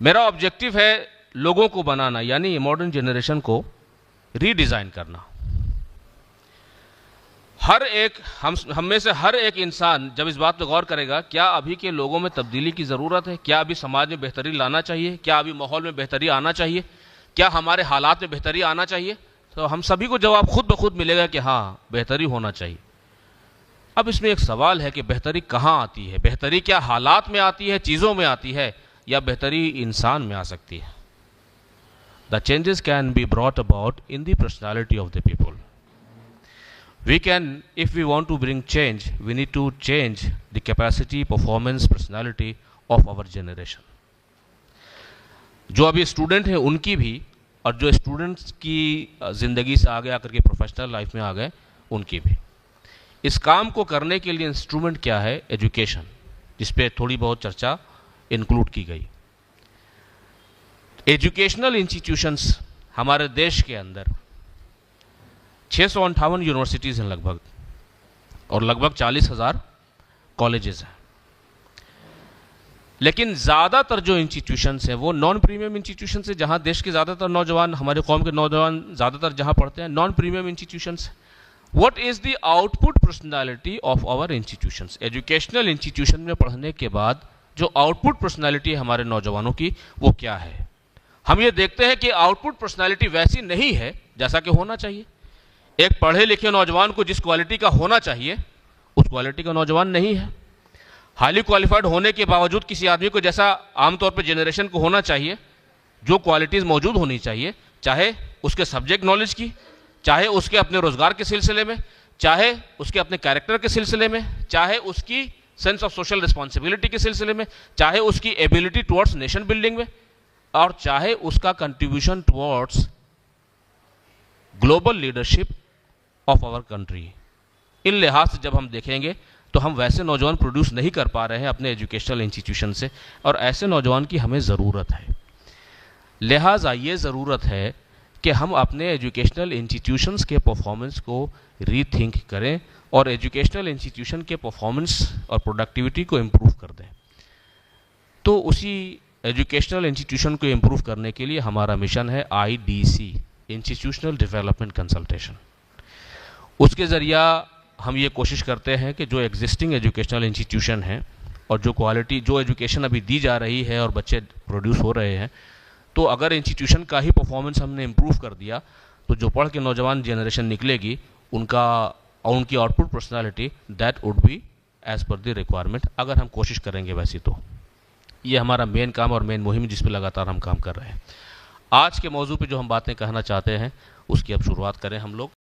मेरा ऑब्जेक्टिव है लोगों को बनाना, यानी मॉडर्न जनरेशन को रीडिजाइन करना। हर एक हम में से हर एक इंसान जब इस बात पर गौर करेगा, क्या अभी के लोगों में तब्दीली की ज़रूरत है, क्या अभी समाज में बेहतरी लाना चाहिए, क्या अभी माहौल में बेहतरी आना चाहिए, क्या हमारे हालात में बेहतरी आना चाहिए, तो हम सभी को जवाब खुद ब खुद मिलेगा कि हाँ, बेहतरी होना चाहिए। अब इसमें एक सवाल है कि बेहतरी कहाँ आती है? बेहतरी क्या हालात में आती है, चीज़ों में आती है, या बेहतरी इंसान में आ सकती है? The changes can be brought about in the personality of the people. We can, if we want to bring change, we need to change the capacity, performance, personality of our generation. जो अभी student हैं उनकी भी, और जो students की ज़िंदगी से आगे आकर के प्रोफेशनल लाइफ में आ गए उनकी भी। इस काम को करने के लिए इंस्ट्रूमेंट क्या है? एजुकेशन, जिस पे थोड़ी बहुत चर्चा इंक्लूड की गई। एजुकेशनल इंस्टीट्यूशंस हमारे देश के अंदर 658 यूनिवर्सिटीज़ हैं लगभग, और लगभग 40,000 कॉलेजेस हैं। लेकिन ज़्यादातर जो इंस्टीट्यूशंस हैं वो नॉन प्रीमियम इंस्टीट्यूशंस है, जहाँ देश के ज़्यादातर नौजवान, हमारे कौम के नौजवान ज़्यादातर जहाँ पढ़ते हैं, non premium institutions. What is the output personality of our institutions? Educational institution में पढ़ने के बाद जो आउटपुट पर्सनैलिटी है हमारे नौजवानों की, वो क्या है? हम ये देखते हैं कि आउटपुट पर्सनैलिटी वैसी नहीं है जैसा कि होना चाहिए। एक पढ़े लिखे नौजवान को जिस क्वालिटी का होना चाहिए उस क्वालिटी का नौजवान नहीं है। हाईली क्वालिफाइड होने के बावजूद किसी आदमी को जैसा आमतौर पर जनरेशन को होना चाहिए, जो क्वालिटीज़ मौजूद होनी चाहिए, चाहे उसके सब्जेक्ट नॉलेज की, चाहे उसके अपने रोजगार के सिलसिले में, चाहे उसके अपने कैरेक्टर के सिलसिले में, चाहे उसकी सेंस ऑफ सोशल रिस्पॉन्सिबिलिटी के सिलसिले में, चाहे उसकी एबिलिटी टुवर्ड्स नेशन बिल्डिंग में, और चाहे उसका contribution towards global leadership of our country. इन लिहाज से जब हम देखेंगे तो हम वैसे नौजवान प्रोड्यूस नहीं कर पा रहे हैं अपने एजुकेशनल इंस्टीट्यूशन से, और ऐसे नौजवान की हमें ज़रूरत है। लिहाजा ये ज़रूरत है कि हम अपने एजुकेशनल इंस्टीट्यूशंस के परफॉर्मेंस को रीथिंक करें और एजुकेशनल इंस्टीट्यूशन के परफॉर्मेंस और प्रोडक्टिविटी को इम्प्रूव कर दें। तो उसी एजुकेशनल इंस्टीट्यूशन को इम्प्रूव करने के लिए हमारा मिशन है IDC, इंस्टीट्यूशनल डेवलपमेंट कंसल्टेशन। उसके ज़रिया हम ये कोशिश करते हैं कि जो एग्जिस्टिंग एजुकेशनल इंस्टीट्यूशन हैं और जो क्वालिटी, जो एजुकेशन अभी दी जा रही है और बच्चे प्रोड्यूस हो रहे हैं, तो अगर इंस्टीट्यूशन का ही परफॉर्मेंस हमने इम्प्रूव कर दिया तो जो पढ़ के नौजवान जनरेशन निकलेगी उनका और उनकी output personality that would be as per the requirement, अगर हम कोशिश करेंगे वैसे। तो ये हमारा मेन काम और मेन मुहिम जिस पर लगातार हम काम कर रहे हैं। आज के मौजू पे जो हम बातें कहना चाहते हैं उसकी अब शुरुआत करें हम लोग।